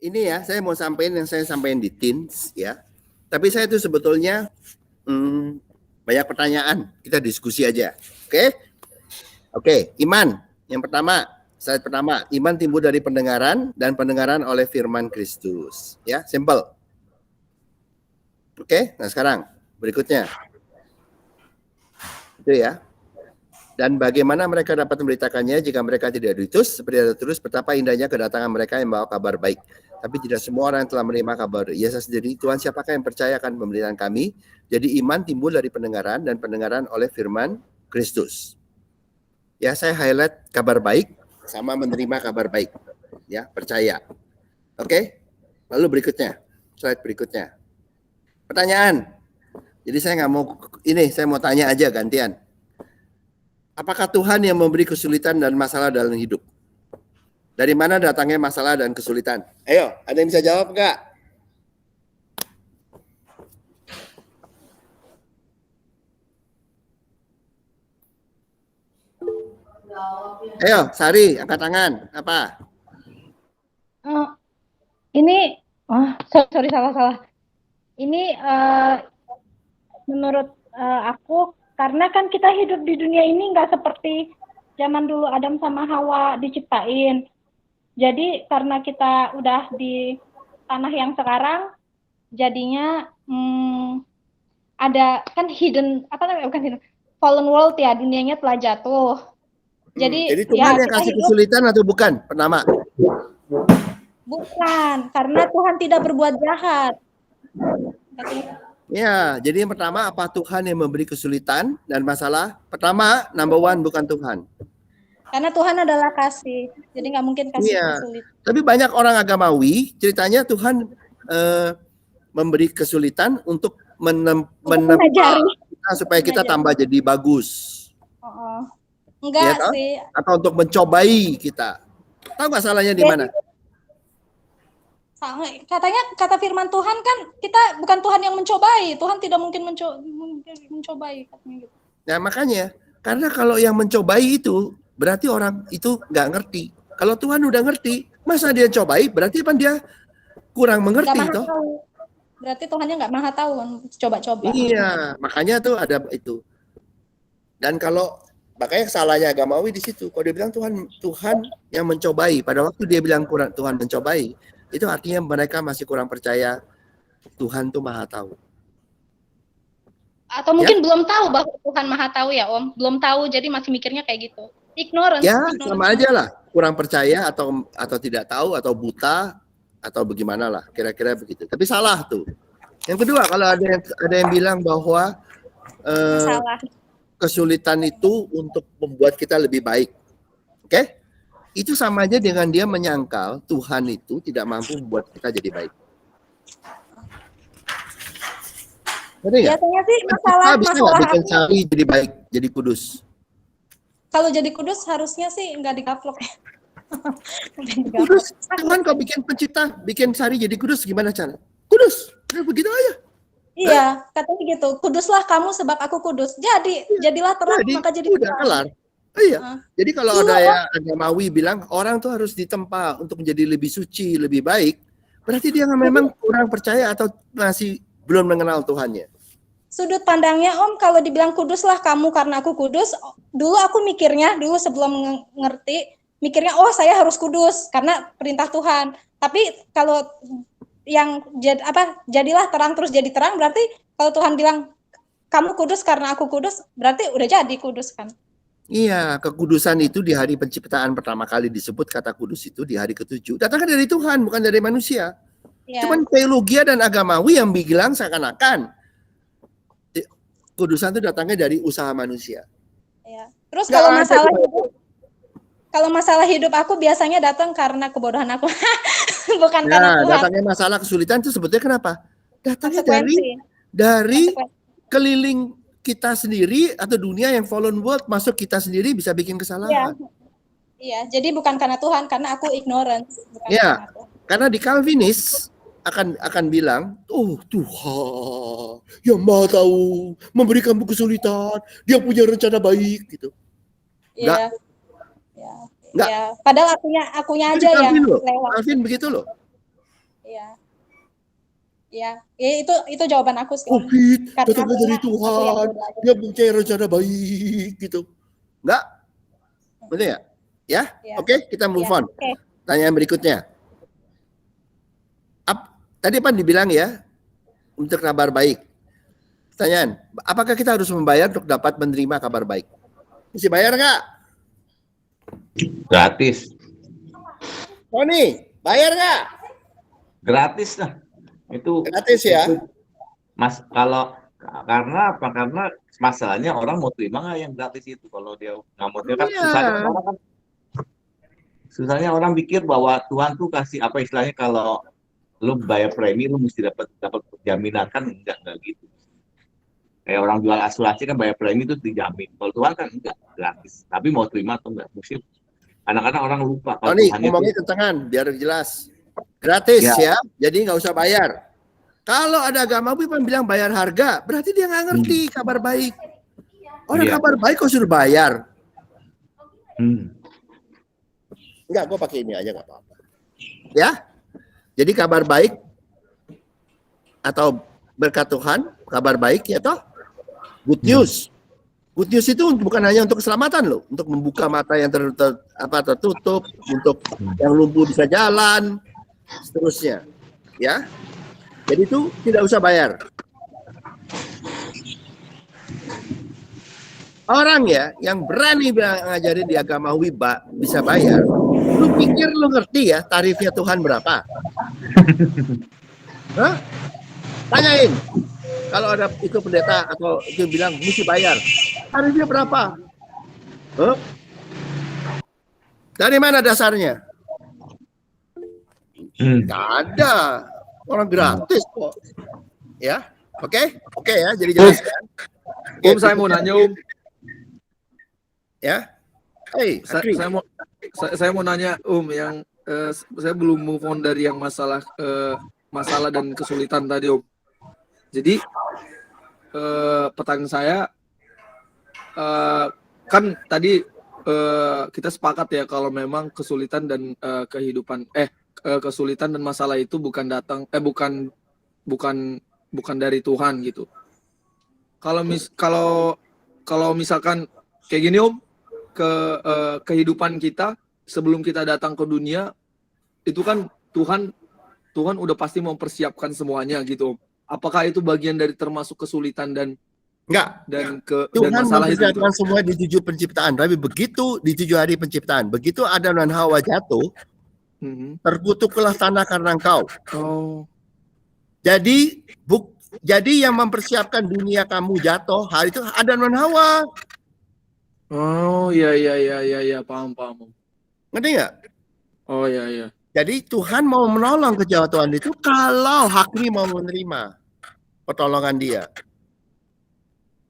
ini ya, saya mau sampaikan yang saya sampaikan di Teens ya. Tapi saya itu sebetulnya banyak pertanyaan, kita diskusi aja. Oke, iman. Yang pertama, slide pertama, iman timbul dari pendengaran dan pendengaran oleh firman Kristus. Ya, simple. Oke, nah sekarang berikutnya. Itu ya. Dan bagaimana mereka dapat memberitakannya jika mereka tidak diutus? Seperti ada terus betapa indahnya kedatangan mereka yang membawa kabar baik. Tapi tidak semua orang yang telah menerima kabar. Yesus sendiri, Tuhan siapakah yang percaya akan pemberitaan kami? Jadi iman timbul dari pendengaran dan pendengaran oleh firman Kristus. Ya, saya highlight kabar baik sama menerima kabar baik. Ya, percaya. Oke? Lalu berikutnya, slide berikutnya. Pertanyaan. Jadi saya nggak mau, ini saya mau tanya aja gantian. Apakah Tuhan yang memberi kesulitan dan masalah dalam hidup? Dari mana datangnya masalah dan kesulitan? Ayo, ada yang bisa jawab nggak? Ayo, Sari, angkat tangan. Apa? Ini, sorry salah. Ini menurut aku, karena kan kita hidup di dunia ini nggak seperti zaman dulu Adam sama Hawa diciptain. Jadi karena kita udah di tanah yang sekarang, jadinya ada kan bukan hidden, fallen world ya, dunianya telah jatuh. Jadi Tuhan yang kasih kesulitan atau bukan? Pertama. Bukan, karena Tuhan tidak berbuat jahat. Ya, jadi yang pertama, apa Tuhan yang memberi kesulitan dan masalah? Pertama, number one, bukan Tuhan. Karena Tuhan adalah kasih, jadi nggak mungkin kasih kesulitan. Tapi banyak orang agamawi, ceritanya Tuhan memberi kesulitan untuk menempa kita supaya kita tambah jadi bagus. Enggak sih. Atau untuk mencobai kita. Tahu nggak salahnya di mana? Katanya kata firman Tuhan kan kita bukan Tuhan yang mencobai, Tuhan tidak mungkin mencobai katanya gitu. Nah makanya karena kalau yang mencobai itu berarti orang itu nggak ngerti. Kalau Tuhan udah ngerti, masa dia cobai? Berarti kan dia kurang mengerti toh. Berarti Tuhannya nggak maha tahu, coba-coba. Iya, makanya tuh ada itu. Dan kalau makanya salahnya agamawi di situ. Kalau dia bilang Tuhan yang mencobai, pada waktu dia bilang Tuhan mencobai, itu artinya mereka masih kurang percaya Tuhan tuh maha tahu. Atau mungkin belum tahu bahwa Tuhan maha tahu ya Om. Belum tahu, jadi masih mikirnya kayak gitu. Ignorance. Ya, sama aja lah. Kurang percaya atau tidak tahu atau buta atau bagaimana lah. Kira-kira begitu. Tapi salah tuh. Yang kedua, kalau ada yang bilang bahwa kesulitan itu untuk membuat kita lebih baik. Oke? Itu sama aja dengan dia menyangkal Tuhan itu tidak mampu membuat kita jadi baik. Biasanya sih masalah bikin Sari jadi baik, jadi kudus. Kalau jadi kudus harusnya sih nggak dikaplok ya. Kudus, Tuhan kau bikin pencipta, bikin Sari jadi kudus, gimana cara? Kudus, begitu aja. Iya, katanya gitu. Kuduslah kamu sebab aku kudus. Jadilah terang, maka jadi terang. Kelar. Iya. Jadi kalau ada yang agamawi bilang orang tuh harus ditempa untuk menjadi lebih suci, lebih baik, berarti dia memang kurang percaya atau masih belum mengenal Tuhannya. Sudut pandangnya Om, kalau dibilang kuduslah kamu karena aku kudus, dulu aku mikirnya, dulu sebelum ngerti, mikirnya saya harus kudus karena perintah Tuhan. Tapi kalau yang jadilah terang terus jadi terang, berarti kalau Tuhan bilang kamu kudus karena aku kudus, berarti udah jadi kudus kan. Iya, kekudusan itu di hari penciptaan pertama kali disebut kata kudus itu di hari ke-7. Datangnya dari Tuhan, bukan dari manusia. Ya. Cuman teologia dan agamawi yang bilang seakan-akan kudusan itu datangnya dari usaha manusia. Ya. Terus kalau masalah hidup aku biasanya datang karena kebodohan aku. Bukan karena Tuhan. Datangnya masalah kesulitan itu sebetulnya kenapa? Datangnya dari keliling kita sendiri atau dunia yang fallen world masuk kita sendiri bisa bikin kesalahan. Iya, jadi bukan karena Tuhan, karena aku ignorance. Iya, karena di Calvinis akan bilang, Tuhan yang maha tahu memberikan kesulitan, dia punya rencana baik gitu. Iya. Ya. Padahal akunya aja yang lewat. Calvin begitu loh. Iya. Iya, itu jawaban aku sih. COVID, Karena datangnya dari aku yang Tuhan, belajar. dia mempunyai rencana baik gitu. Enggak? Betul ya? Ya? Iya. Oke, kita move Iya. on. Oke. Tanyaan berikutnya. Tadi Pan dibilang ya, untuk kabar baik. Pertanyaan, apakah kita harus membayar untuk dapat menerima kabar baik? Mesti bayar nggak? Gratis. Tony, bayar nggak? Gratis lah. Itu Gratis ya? itu, Mas, karena apa? Karena masalahnya orang mau terima nggak yang gratis itu. Kalau dia nggak mau terima, Iya. susahnya orang pikir bahwa Tuhan tuh kasih apa istilahnya, kalau lu bayar premi lu mesti dapat jaminan, kan enggak gitu. Kayak orang jual asuransi kan bayar premi itu dijamin. Kalau Tuhan kan enggak, gratis. Tapi mau terima atau enggak, mesti kadang-kadang orang lupa kalau Tony, Tuhan ngomongnya itu tentangan, biar jelas. Gratis ya, jadi nggak usah bayar. Kalau ada agama yang bilang bayar harga, berarti dia nggak ngerti kabar baik. Orang kabar baik kok suruh bayar. Enggak, gue pakai ini aja nggak apa-apa. Ya, jadi kabar baik atau berkat Tuhan, kabar baik ya toh, good news. Good news itu bukan hanya untuk keselamatan loh, untuk membuka mata yang tertutup, untuk yang lumpuh bisa jalan, seterusnya. Ya, jadi itu tidak usah bayar. Orang ya yang berani ngajarin di agama Wiba bisa bayar. Lu pikir lu ngerti ya tarifnya Tuhan berapa? Hah? Tanyain. Kalau ada itu pendeta atau itu bilang mesti bayar, tarifnya berapa? Huh? Dari mana dasarnya? Nggak ada. Orang gratis kok. Ya, oke, ya. Jadi jelas kan. Saya mau nanya Ya, saya mau nanya yang saya belum move on dari yang masalah dan kesulitan tadi Jadi pertanyaan saya kan tadi kita sepakat ya kalau memang kesulitan dan kesulitan dan masalah itu bukan dari Tuhan gitu. Kalau misalkan kayak gini kehidupan kita sebelum kita datang ke dunia itu kan Tuhan udah pasti mempersiapkan semuanya gitu. Apakah itu bagian dari termasuk kesulitan dan enggak? Dan masalah itu semua di 7 penciptaan. Tapi begitu di 7 hari penciptaan, begitu Adam dan Hawa jatuh, terkutuklah tanah karena engkau. Jadi yang mempersiapkan dunia kamu jatuh hari itu Adam dan Hawa. Iya, paham. Ngerti nggak? Oh iya. Jadi Tuhan mau menolong kejatuhan itu kalau Hakri mau menerima pertolongan dia.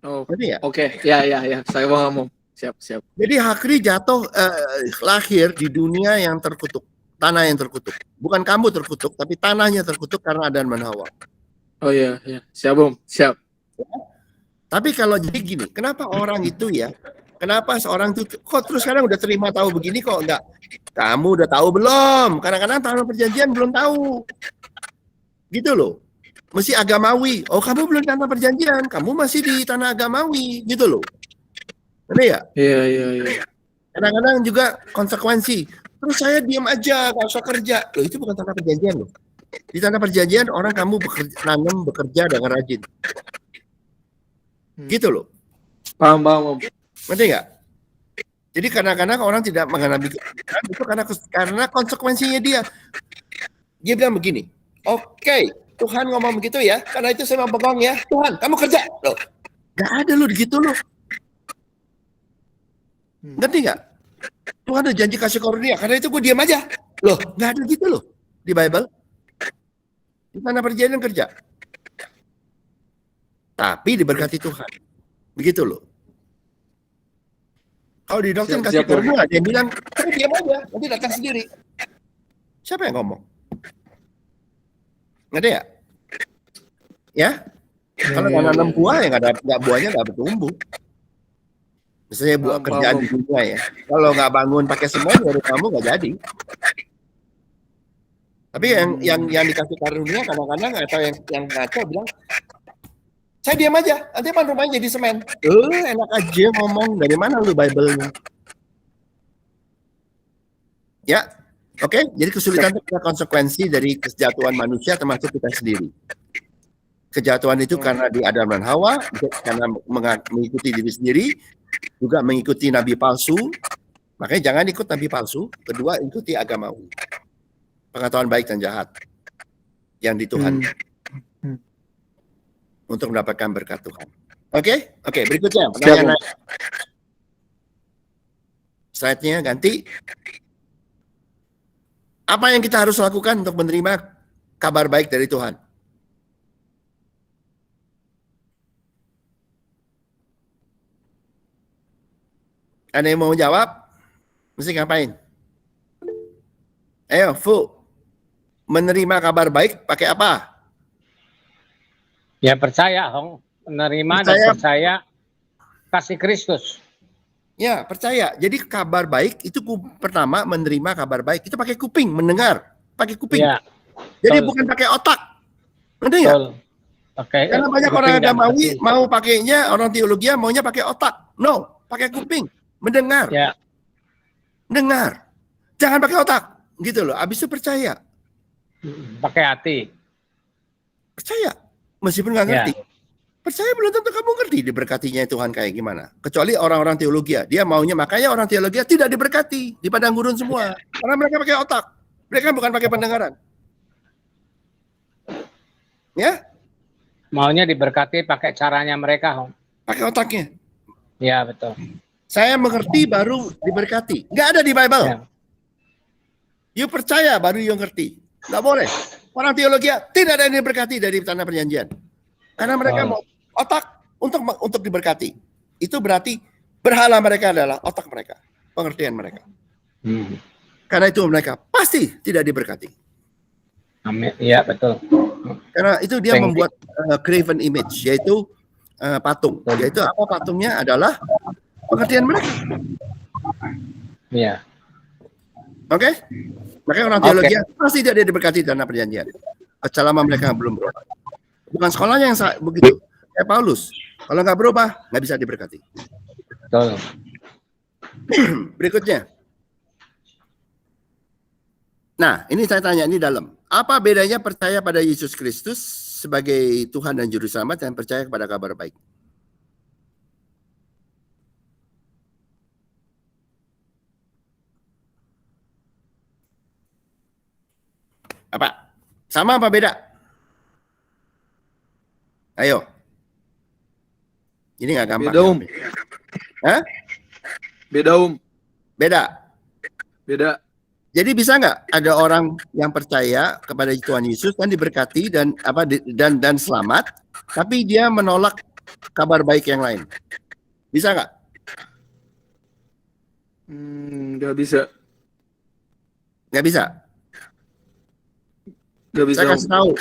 Ngerti ya? Oke. Ya. Saya mau siap. Jadi Hakri jatuh lahir di dunia yang terkutuk, tanah yang terkutuk. Bukan kamu terkutuk, tapi tanahnya terkutuk karena Adam dan Hawa. Oh iya. Siap. Tapi kalau jadi gini, kenapa orang itu ya? Kenapa seorang itu kok terus sekarang udah terima tahu begini kok enggak? Kamu udah tahu belum? Kadang-kadang tanah perjanjian belum tahu. Gitu loh. Mesti agamawi. Oh, kamu belum tanah perjanjian, kamu masih di tanah agamawi, gitu loh. Benar ya? Iya. Kadang-kadang juga konsekuensi. Terus saya diam aja, nggak usah kerja. Loh, itu bukan tanah perjanjian loh. Di tanah perjanjian orang kamu bekerja dengan rajin. Gitu loh. Paham. Ngerti nggak? Jadi kadang-kadang orang tidak mengenali itu karena konsekuensinya dia. Dia bilang begini, oke, Tuhan ngomong begitu ya, karena itu saya mau pegang ya. Tuhan, kamu kerja. Loh, nggak ada loh gitu loh. Ngerti nggak? Tuhan ada janji kasih karunia, karena itu gue diam aja. Loh, nggak ada gitu loh di Bible. Di mana perjanjian kerja. Tapi diberkati Tuhan. Begitu loh. Kalau di doktrin kasih karunia, dia bilang, kamu diam aja, nanti datang sendiri. Siapa yang ngomong? Ngerti ya? Ya? Kalau nggak nanam buah ya nggak buahnya nggak bertumbuh. Misalnya buat kerjaan di dunia ya. Kalau nggak bangun pakai semen, baru kamu nggak jadi. Tapi yang dikasih karunia kadang-kadang atau yang ngaco bilang, saya diam aja, nanti pan rumahnya jadi semen. Enak aja ngomong, dari mana lu Bible-nya? Ya, oke. Jadi kesulitan itu adalah konsekuensi dari kejatuhan manusia termasuk kita sendiri. Kejatuhan itu karena di Adam dan Hawa, karena mengikuti diri sendiri, juga mengikuti nabi palsu. Makanya jangan ikut nabi palsu. Kedua, ikuti agamawi. Pengetahuan baik dan jahat yang di Tuhan untuk mendapatkan berkat Tuhan. Oke, berikutnya pertanyaan lain. Slide-nya ganti. Apa yang kita harus lakukan untuk menerima kabar baik dari Tuhan? Ada yang mau jawab? Mesti ngapain? Ayo, Fu. Menerima kabar baik pakai apa? Ya percaya, Hong. Menerima dan percaya kasih Kristus. Ya, percaya. Jadi kabar baik itu pertama menerima kabar baik. Itu pakai kuping, mendengar. Pakai kuping. Ya. Jadi Betul. bukan pakai otak. Ngerti nggak? Oke. Karena banyak orang agamawi mau pakainya, orang teologi maunya pakai otak. No, pakai kuping. Mendengar. Ya. Dengar. Jangan pakai otak. Gitu loh. Habis itu percaya. Pakai hati. Percaya. Meskipun nggak ngerti. Percaya belum tentu kamu ngerti diberkatinya Tuhan kayak gimana. Kecuali orang-orang teologi. Dia maunya, makanya orang teologi tidak diberkati. Di padang gurun semua. Karena mereka pakai otak. Mereka bukan pakai pendengaran. Ya? Maunya diberkati pakai caranya mereka, Hong. Pakai otaknya. Ya, betul. Saya mengerti baru diberkati. Nggak ada di Bible. Ya. You percaya baru you ngerti. Nggak boleh. Orang teologi tidak ada yang diberkati dari tanah perjanjian. Karena mereka mau otak untuk diberkati. Itu berarti berhala mereka adalah otak mereka. Pengertian mereka. Karena itu mereka pasti tidak diberkati. Amin. Iya, betul. Karena itu dia membuat graven image, yaitu patung. Yaitu apa patungnya adalah pengertian mereka. Iya. Oke? Makanya orang teologi pasti tidak diberkati di tanah perjanjian. Selama mereka belum berubah. Bukan sekolahnya yang begitu. Kayak Paulus. Kalau nggak berubah, nggak bisa diberkati. Betul. Berikutnya. Nah, ini saya tanya, ini dalam. Apa bedanya percaya pada Yesus Kristus sebagai Tuhan dan Juru Selamat dan percaya kepada kabar baik? Apa? Sama apa beda? Ayo. Ini nggak gampang. Beda, Om. Hah? Beda, Om. Beda. Beda. Jadi bisa nggak ada orang yang percaya kepada Tuhan Yesus dan diberkati dan selamat, tapi dia menolak kabar baik yang lain? Bisa nggak? Nggak bisa. Nggak bisa. Nggak bisa. Saya kasih tahu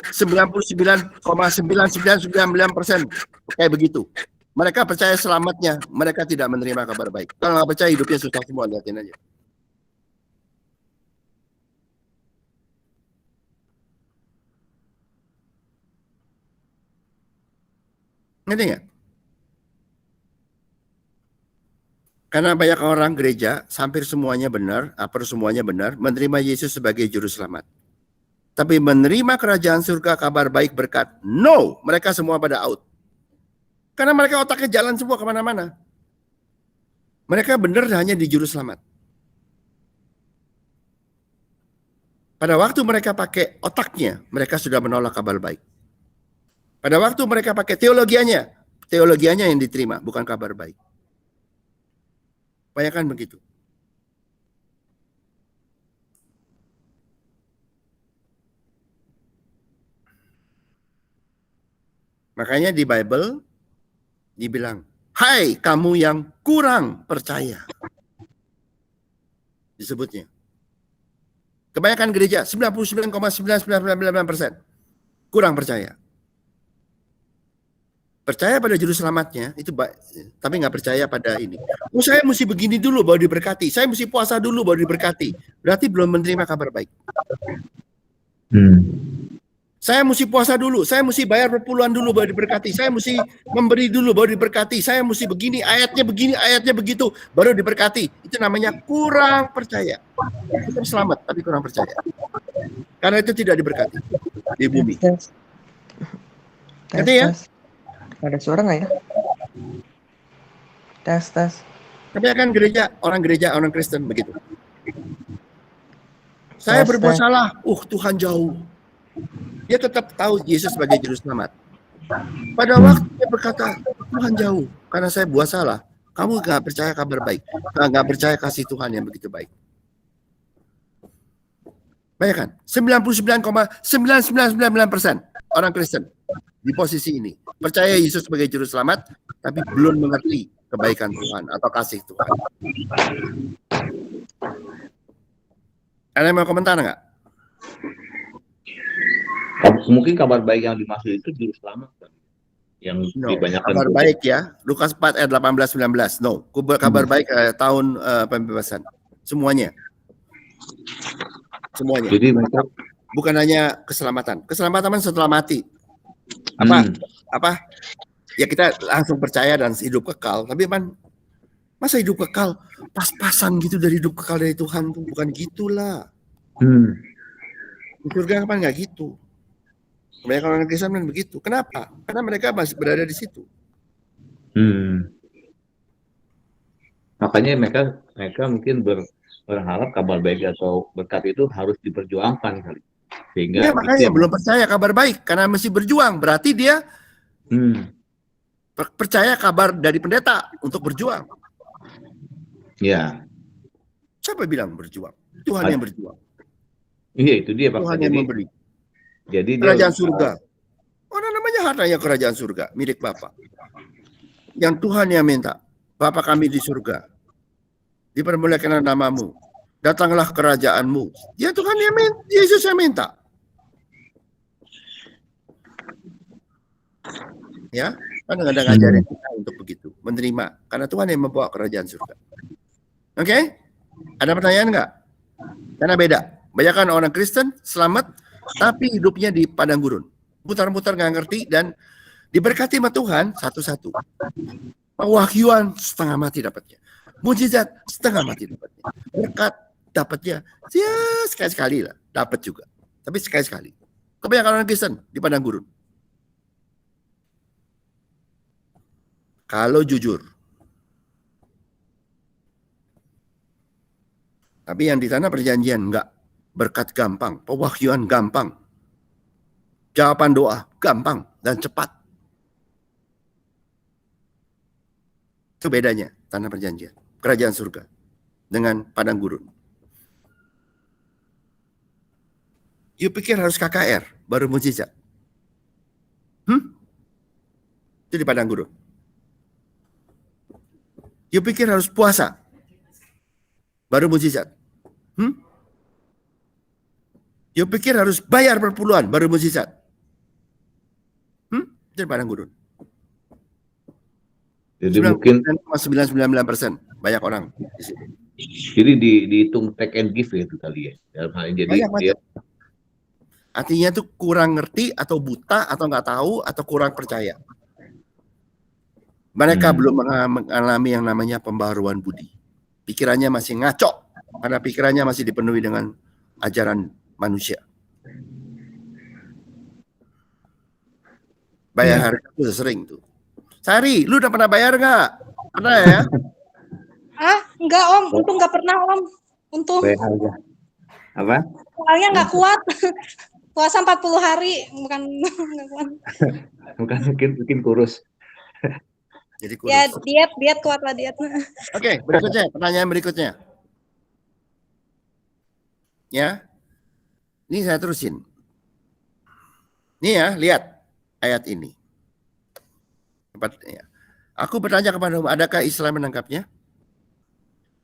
99,999% kayak begitu. Mereka percaya selamatnya, mereka tidak menerima kabar baik. Kalau nggak percaya hidupnya susah semua, lihatin aja. Ngerti nggak? Karena banyak orang gereja, hampir semuanya benar, semuanya benar, menerima Yesus sebagai juru selamat. Tapi menerima kerajaan surga, kabar baik, berkat, no, mereka semua pada out. Karena mereka otaknya jalan semua kemana-mana. Mereka benar hanya di juru selamat. Pada waktu mereka pakai otaknya, mereka sudah menolak kabar baik. Pada waktu mereka pakai teologianya yang diterima, bukan kabar baik. Bayangkan begitu. Makanya di Bible dibilang, hai kamu yang kurang percaya. Disebutnya. Kebanyakan gereja 99,9999% kurang percaya. Percaya pada juru selamatnya itu tapi nggak percaya pada ini. Oh, saya mesti begini dulu baru diberkati. Saya mesti puasa dulu baru diberkati. Berarti belum menerima kabar baik. Saya mesti puasa dulu, saya mesti bayar perpuluhan dulu baru diberkati, saya mesti memberi dulu baru diberkati, saya mesti begini, ayatnya begitu, baru diberkati. Itu namanya kurang percaya. Kita selamat, tapi kurang percaya. Karena itu tidak diberkati di bumi. Tes. Ngerti ya? Ada suara nggak ya? Tes. Kebanyakan orang Kristen begitu. Saya Tes, berbuat tes. salah, Tuhan jauh. Dia tetap tahu Yesus sebagai juru selamat. Pada waktu dia berkata, Tuhan jauh, karena saya buat salah. Kamu nggak percaya kabar baik, nggak percaya kasih Tuhan yang begitu baik. Bayangkan, 99,9999% orang Kristen di posisi ini percaya Yesus sebagai juru selamat, tapi belum mengerti kebaikan Tuhan atau kasih Tuhan. Ada yang mau komentar nggak? Mungkin kabar baik yang dimaksud itu juru selamat kan? Yang dibanyakan kabar baik ya. Lukas 4 ayat 18-19. No, kabar baik tahun pembebasan. Semuanya. Jadi mereka bukan hanya keselamatan. Keselamatan setelah mati. Apa? Ya kita langsung percaya dan hidup kekal. Tapi masa hidup kekal pas-pasan gitu dari hidup kekal dari Tuhan tuh, bukan gitulah. Di surga kan nggak gitu. Banyak orang Kristen kan begitu. Kenapa? Karena mereka masih berada di situ. Makanya mereka mungkin berharap kabar baik atau berkat itu harus diperjuangkan kali. Sehingga makanya belum percaya kabar baik karena mesti berjuang. Berarti dia percaya kabar dari pendeta untuk berjuang. Ya. Siapa bilang berjuang? Tuhan yang berjuang. Iya, itu dia Pak. Tuhan yang memberi. Jadi kerajaan surga. Orang namanya hartanya kerajaan surga, milik Bapa. Yang Tuhan yang minta, Bapa kami di surga, dipermuliakan namamu, datanglah kerajaanmu. Ya Tuhan yang minta, Yesus yang minta. Ya, kan ada ngajarin kita untuk begitu, menerima, karena Tuhan yang membawa kerajaan surga. Oke? Ada pertanyaan nggak? Karena beda. Banyak orang Kristen selamat, tapi hidupnya di padang gurun. Mutar-mutar nggak ngerti dan diberkati sama Tuhan satu-satu. Pewahyuan setengah mati dapatnya. Mujizat setengah mati dapatnya. Berkat dapatnya ya sekali-sekali lah. Dapat juga. Tapi sekali-sekali. Kebanyakan orang Kristen di padang gurun. Kalau jujur. Tapi yang di tanah perjanjian enggak. Berkat gampang, pewahyuan gampang, jawaban doa gampang dan cepat. Itu bedanya tanah perjanjian, kerajaan surga dengan padang gurun. You pikir harus KKR baru mujizat? Itu di padang gurun. You pikir harus puasa baru mujizat? You pikir harus bayar perpuluhan baru mujizat? Itu padang gurun. Jadi mungkin 999% banyak orang di situ. Jadi dihitung take and give ya itu kali ya. Dalam hal ini jadi banyak. Artinya itu kurang ngerti atau buta atau nggak tahu atau kurang percaya. Mereka belum mengalami yang namanya pembaharuan budi. Pikirannya masih ngaco karena pikirannya masih dipenuhi dengan ajaran manusia. Bayar harga itu sering tuh. Sari, lu udah pernah bayar nggak? Pernah ya? Enggak Om, untung nggak pernah Om. Untung. bayar harga. Apa? Soalnya nggak kuat. Puasa 40 hari, bukan nggak kuat. Bukan mungkin kurus. Jadi kurus. Ya diet kuat lah diet. Oke, berikutnya, pertanyaan berikutnya. Ya. Ini saya terusin. Nih ya, lihat ayat ini. Aku bertanya kepadamu, adakah Islam menangkapnya?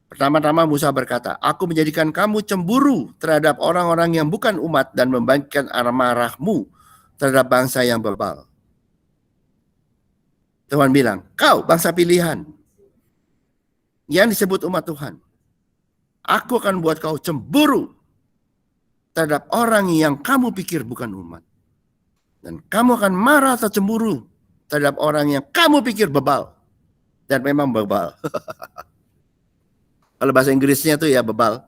Pertama-tama Musa berkata, aku menjadikan kamu cemburu terhadap orang-orang yang bukan umat dan membangkitkan amarahmu terhadap bangsa yang bebal. Tuhan bilang, kau bangsa pilihan yang disebut umat Tuhan. Aku akan buat kau cemburu terhadap orang yang kamu pikir bukan umat. Dan kamu akan marah atau cemburu terhadap orang yang kamu pikir bebal. Dan memang bebal. Kalau bahasa Inggrisnya tuh ya bebal.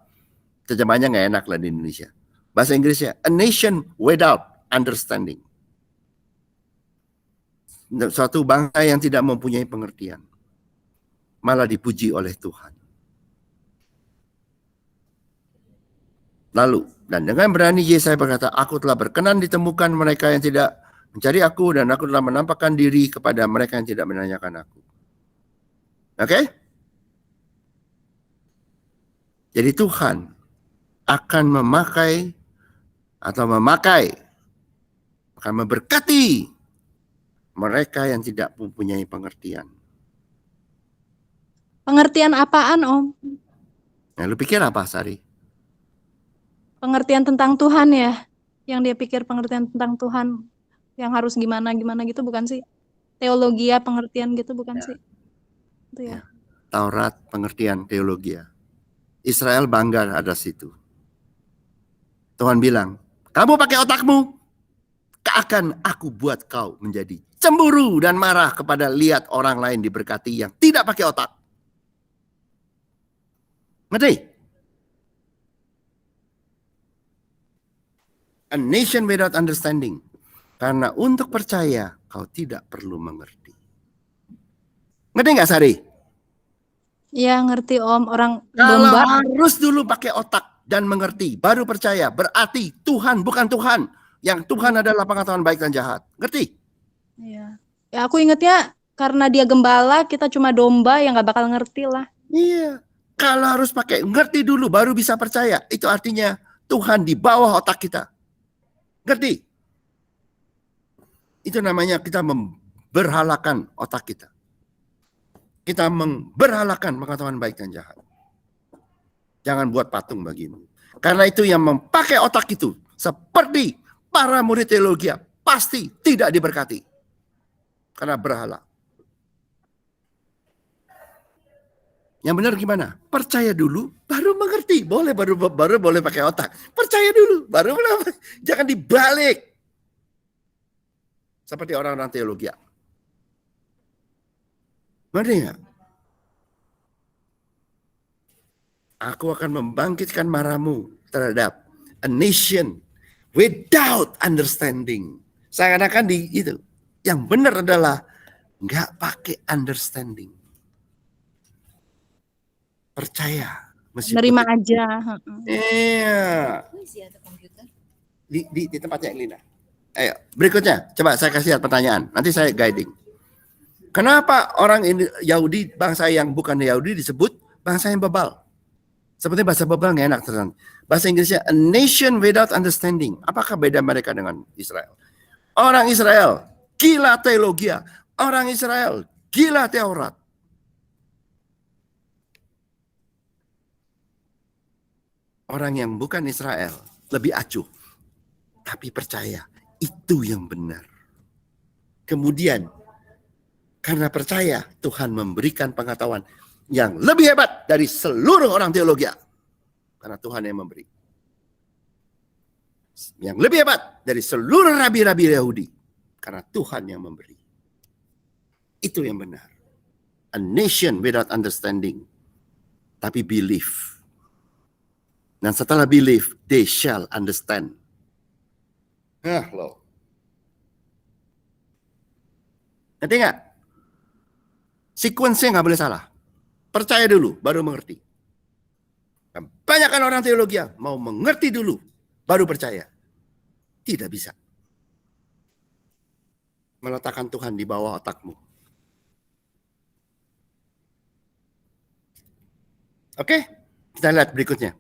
Terjemahannya nggak enak lah di Indonesia. Bahasa Inggrisnya, a nation without understanding. Suatu bangsa yang tidak mempunyai pengertian. Malah dipuji oleh Tuhan. Lalu, dan dengan berani Yesaya berkata, aku telah berkenan ditemukan mereka yang tidak mencari aku, dan aku telah menampakkan diri kepada mereka yang tidak menanyakan aku. Oke? Jadi Tuhan akan memakai akan memberkati mereka yang tidak mempunyai pengertian. Pengertian apaan, Om? Nah, lu pikir apa, Sari? Pengertian tentang Tuhan ya? Yang dia pikir pengertian tentang Tuhan yang harus gimana-gimana gitu bukan sih? Teologia pengertian gitu bukan sih? Itu ya. Taurat, pengertian teologi. Israel bangga ada situ. Tuhan bilang, kamu pakai otakmu, akan aku buat kau menjadi cemburu dan marah kepada lihat orang lain diberkati yang tidak pakai otak. Ngerti? A nation without understanding. Karena untuk percaya, kau tidak perlu mengerti. Ngerti nggak, Sari? Iya, ngerti Om. Orang Kalau domba. harus dulu pakai otak dan mengerti, baru percaya. Berarti Tuhan bukan Tuhan. Yang Tuhan adalah pengetahuan baik dan jahat. Ngerti? Iya. Ya aku ingetnya karena dia gembala, kita cuma domba yang nggak bakal ngerti lah. Iya. Kalau harus pakai ngerti dulu, baru bisa percaya. Itu artinya Tuhan di bawah otak kita. Ngerti? Itu namanya kita memberhalakan otak kita. Kita memberhalakan pengetahuan baik dan jahat. Jangan buat patung bagimu. Karena itu yang memakai otak itu, seperti para murid teologi, pasti tidak diberkati. Karena berhala. Yang benar gimana? Percaya dulu, baru mengerti. Baru boleh pakai otak. Percaya dulu, baru jangan dibalik. Seperti orang-orang teologi. Ngerti nggak? Aku akan membangkitkan marahmu terhadap a nation without understanding. Seakan-akan di itu. Yang benar adalah nggak pakai understanding. Percaya. Nerima aja. Iya. Di tempatnya Elina. Ayo, berikutnya. Coba saya kasih lihat pertanyaan. Nanti saya guiding. Kenapa orang Yahudi, bangsa yang bukan Yahudi disebut bangsa yang bebal? Seperti bahasa bebal nggak enak terang. Bahasa Inggrisnya a nation without understanding. Apakah beda mereka dengan Israel? Orang Israel gila teologi. Orang Israel gila Taurat. Orang yang bukan Israel lebih acuh. Tapi percaya itu yang benar. Kemudian karena percaya Tuhan memberikan pengetahuan yang lebih hebat dari seluruh orang teologi. Karena Tuhan yang memberi. Yang lebih hebat dari seluruh rabi-rabi Yahudi. Karena Tuhan yang memberi. Itu yang benar. A nation without understanding. Tapi believe. Dan setelah believe, they shall understand. Loh. Ngerti nggak? Sequence-nya nggak boleh salah. Percaya dulu, baru mengerti. Kebanyakan orang teologi mau mengerti dulu, baru percaya. Tidak bisa. Meletakkan Tuhan di bawah otakmu. Oke, kita lihat berikutnya.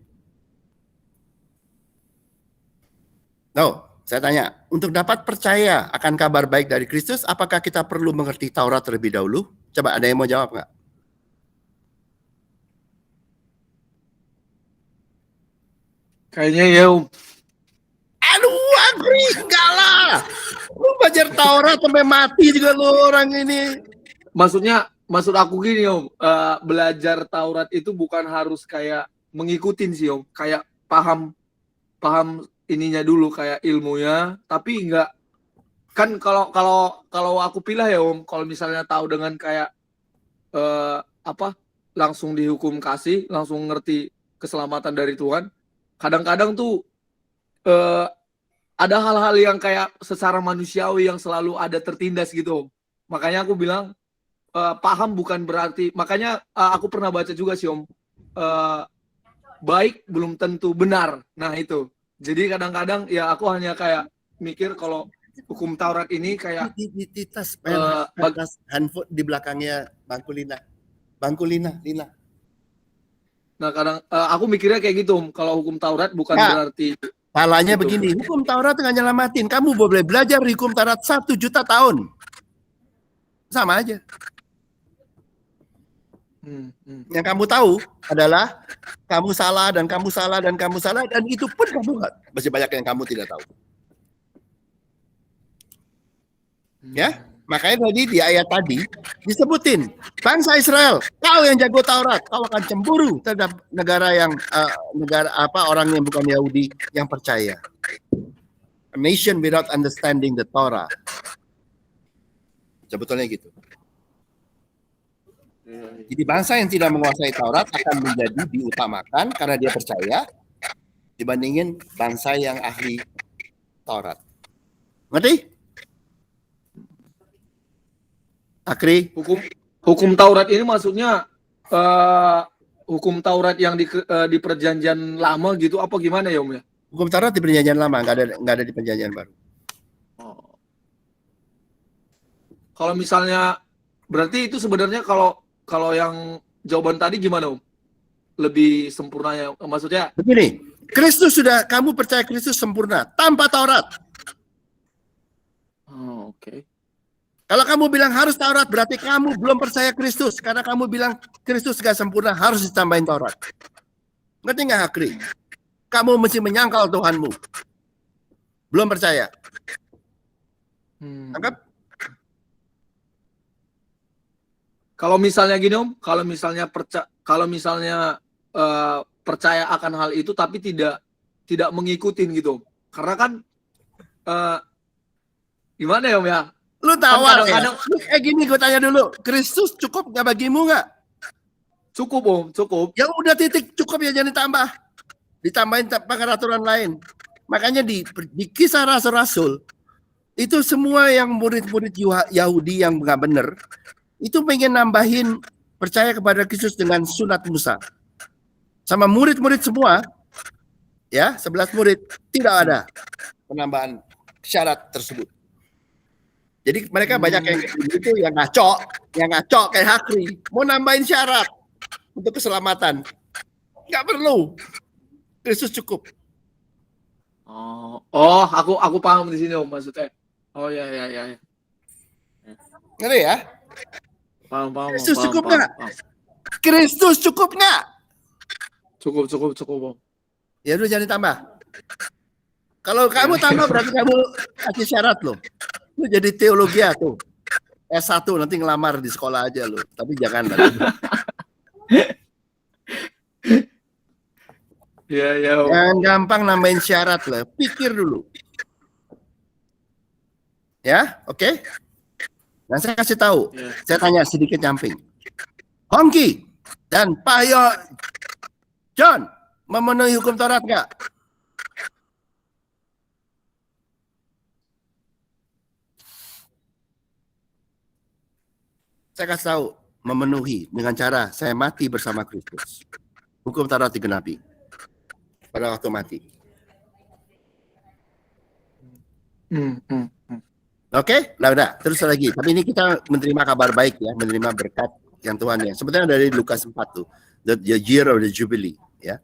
Saya tanya, untuk dapat percaya akan kabar baik dari Kristus, apakah kita perlu mengerti Taurat terlebih dahulu? Coba ada yang mau jawab nggak? Kayaknya ya, Om. Aduh, agree, enggak lah. Lu belajar Taurat sampai mati juga lu orang ini. Maksud aku gini, Om. Belajar Taurat itu bukan harus kayak mengikutin sih, Om. Kayak paham paham ininya dulu kayak ilmunya, tapi nggak kan kalau aku pilih ya Om, kalau misalnya tahu dengan kayak apa langsung dihukum kasih, langsung ngerti keselamatan dari Tuhan. Kadang-kadang tuh eh, ada hal-hal yang kayak secara manusiawi yang selalu ada tertindas gitu Om. Makanya aku bilang paham bukan berarti, makanya aku pernah baca juga sih Om, baik belum tentu benar. Nah itu. Jadi kadang-kadang ya aku hanya kayak mikir kalau hukum Taurat ini kayak Di tas handphone di belakangnya bangku Lina. Lina. nah kadang aku mikirnya kayak gitu Om. Kalau hukum Taurat bukan Ya. berarti Salahnya Gitu. begini, hukum Taurat nggak nyelamatin. Kamu boleh belajar hukum Taurat 1 juta tahun. Sama aja. Yang kamu tahu adalah kamu salah dan kamu salah dan kamu salah dan itu pun kamu nggak. Masih banyak yang kamu tidak tahu. Ya, makanya tadi di ayat tadi disebutin bangsa Israel, kau yang jago Taurat, kau akan cemburu terhadap negara yang orang yang bukan Yahudi yang percaya. A nation without understanding the Torah. Sebetulnya gitu. Jadi bangsa yang tidak menguasai Taurat akan menjadi diutamakan karena dia percaya dibandingin bangsa yang ahli Taurat. Ngerti? Akri? Hukum Taurat ini maksudnya hukum Taurat yang di perjanjian lama gitu apa gimana ya Om ya? Hukum Taurat di perjanjian lama, nggak ada di perjanjian baru. Kalau misalnya berarti itu sebenarnya kalau yang jawaban tadi gimana Om? Lebih sempurnanya maksudnya? Begini, kamu percaya Kristus sempurna tanpa Taurat. Oh, oke. Kalau kamu bilang harus Taurat, berarti kamu belum percaya Kristus. Karena kamu bilang Kristus gak sempurna, harus ditambahin Taurat. Ngerti nggak, Akri? Kamu mesti menyangkal Tuhanmu. Belum percaya. Anggap? Kalau misalnya gini Om, kalau misalnya percaya akan hal itu tapi tidak ngikutin gitu Om. Karena kan gimana ya Om ya? Lu tawar ya? Kadang-kadang Gini gue tanya dulu, Kristus cukup nggak bagimu nggak? cukup Om, cukup. Ya udah titik, cukup ya jangan ditambah. Ditambahin peraturan lain. Makanya di kisah rasul-rasul, itu semua yang murid-murid Yahudi yang nggak benar, itu pengen nambahin percaya kepada Kristus dengan sunat Musa. Sama murid-murid semua, ya 11 murid, tidak ada penambahan syarat tersebut. Jadi mereka banyak yang itu yang ngaco kayak Hakri, mau nambahin syarat untuk keselamatan. Nggak perlu. Kristus cukup. Oh, aku paham di sini Om maksudnya. Oh ya. Ngerti ya? Paham. Kristus cukup nggak? Kristus cukup nggak? Cukup Om. Ya udah jangan tambah. Kalau kamu tambah berarti kamu kasih syarat loh. Lu jadi teologi tuh. S1 nanti ngelamar di sekolah aja lo. Tapi jangan. Ya. Jangan gampang nambahin syarat lah. Pikir dulu. Ya, oke? Nah, saya kasih tahu. Ya. Saya tanya sedikit nyamping. Hongki dan Pak John memenuhi hukum Taurat nggak? Saya kasih tahu, memenuhi dengan cara saya mati bersama Kristus. Hukum Taurat digenapi pada waktu mati. Oke, nah udah, terus lagi. Tapi ini kita menerima kabar baik ya, menerima berkat yang Tuhan ya. Sebetulnya dari Lukas 4 tuh, the year of the Jubilee ya.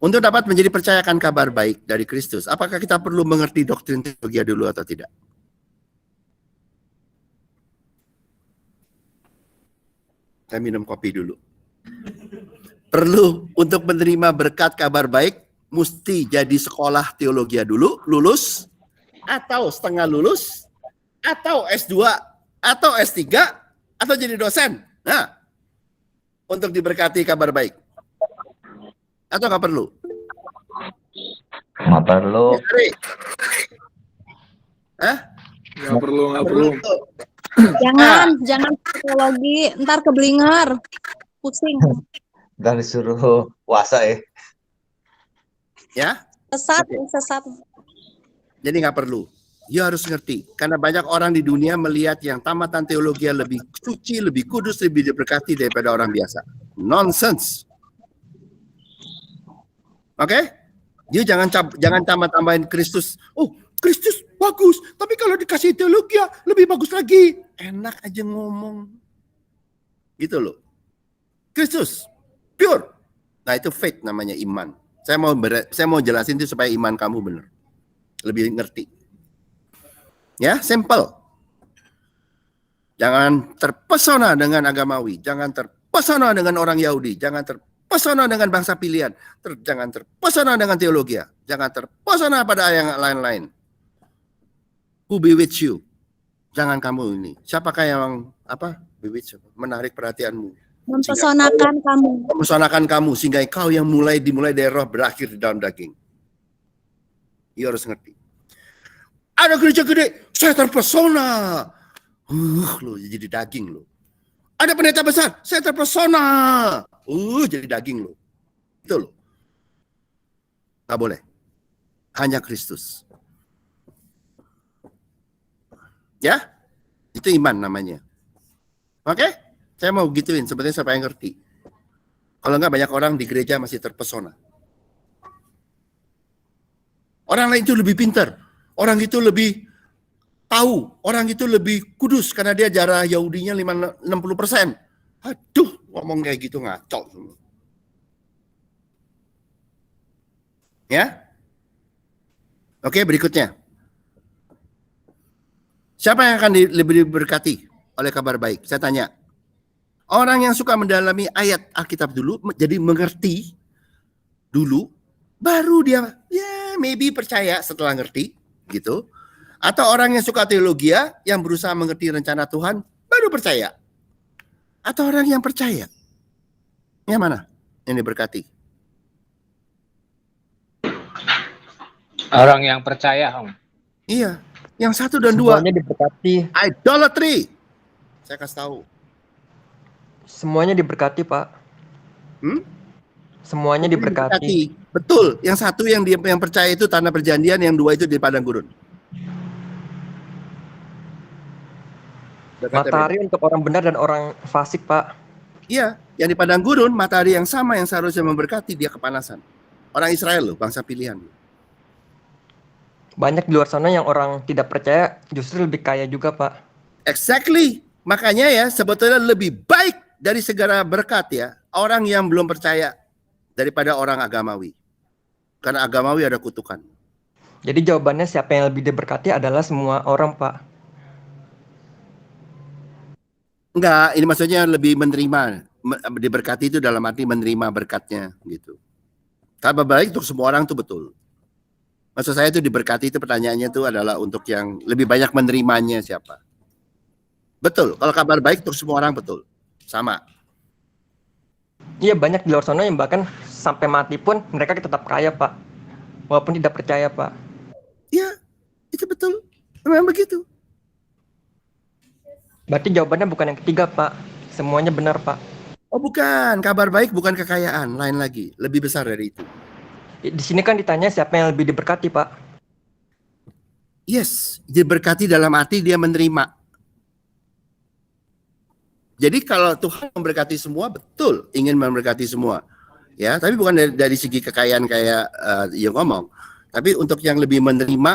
Untuk dapat menjadi percayakan kabar baik dari Kristus, apakah kita perlu mengerti doktrin teologi dulu atau tidak? Saya minum kopi dulu. Perlu untuk menerima berkat kabar baik, mesti jadi sekolah teologi dulu, lulus, atau setengah lulus, atau S2, atau S3, atau jadi dosen. Nah, untuk diberkati kabar baik. Atau nggak perlu? Nggak perlu. Ari. Hah? Nggak perlu. Jangan psikologi, ntar keblinger, pusing, Dan disuruh puasa ya. Ya? sesat. Jadi nggak perlu. Dia harus ngerti. Karena banyak orang di dunia melihat yang tamatan teologi lebih suci, lebih kudus, lebih diberkati daripada orang biasa. Nonsense. Oke? Dia jangan tambah-tambahin Kristus. Oh, Kristus bagus. Tapi kalau dikasih teologi lebih bagus lagi. Enak aja ngomong. Gitu loh. Kristus. Pure. Nah itu faith namanya iman. Saya mau jelasin itu supaya iman kamu benar. Lebih ngerti. Ya, simple. Jangan terpesona dengan agamawi, jangan terpesona dengan orang Yahudi, jangan terpesona dengan bangsa pilihan, jangan terpesona dengan teologi, jangan terpesona pada yang lain-lain. Who bewitch you? Jangan kamu ini. Siapakah yang bewitch? Menarik perhatianmu. Mempesonakan kamu sehingga kau yang dimulai dari roh berakhir di dalam daging. You harus ngerti. Ada gereja gede, saya terpesona. Lo jadi daging lo. Ada pendeta besar, saya terpesona. Jadi daging lo. Itu lo. Gak boleh. Hanya Kristus. Ya? Itu iman namanya. Oke? Saya mau gituin sebetulnya supaya ngerti. Kalau enggak banyak orang di gereja masih terpesona. Orang lain itu lebih pintar. Orang itu lebih tahu. Orang itu lebih kudus karena dia darah Yahudinya 60%. Aduh, ngomong kayak gitu ngaco. Ya? Oke, berikutnya. Siapa yang akan lebih diberkati oleh kabar baik? Saya tanya. Orang yang suka mendalami ayat Alkitab dulu, jadi mengerti dulu, baru dia maybe percaya setelah ngerti. Gitu, atau orang yang suka teologi yang berusaha mengerti rencana Tuhan baru percaya, atau orang yang percaya, yang mana yang diberkati? Orang yang percaya, Om. Iya, yang 1 dan 2. Semuanya diberkati. Idolatry. Saya kasih tahu. Semuanya diberkati, Pak. Semuanya diberkati. Betul. Yang 1 yang percaya itu tanah perjanjian, yang 2 itu di padang gurun. Matahari untuk orang benar dan orang fasik, Pak. Iya, yang di padang gurun matahari yang sama yang seharusnya memberkati dia kepanasan. Orang Israel loh, bangsa pilihan. Banyak di luar sana yang orang tidak percaya justru lebih kaya juga, Pak. Exactly. Makanya ya sebetulnya lebih baik dari segala berkat ya orang yang belum percaya daripada orang agamawi. Karena agamawi ada kutukan. Jadi jawabannya siapa yang lebih diberkati adalah semua orang, Pak. Enggak, ini maksudnya lebih menerima. Diberkati itu dalam arti menerima berkatnya gitu. Kabar baik untuk semua orang itu betul. Maksud saya itu diberkati itu pertanyaannya itu adalah untuk yang lebih banyak menerimanya siapa. Betul, kalau kabar baik untuk semua orang betul. Sama. Iya, banyak di luar sana yang bahkan sampai mati pun mereka tetap kaya, Pak. Walaupun tidak percaya, Pak. Iya, itu betul. Memang begitu. Berarti jawabannya bukan yang ketiga, Pak. Semuanya benar, Pak. Oh bukan, kabar baik bukan kekayaan, lain lagi. Lebih besar dari itu. Di sini kan ditanya siapa yang lebih diberkati, Pak. Yes, diberkati dalam arti dia menerima. Jadi kalau Tuhan memberkati semua, betul ingin memberkati semua. Ya, tapi bukan dari segi kekayaan kayak yang ngomong. Tapi untuk yang lebih menerima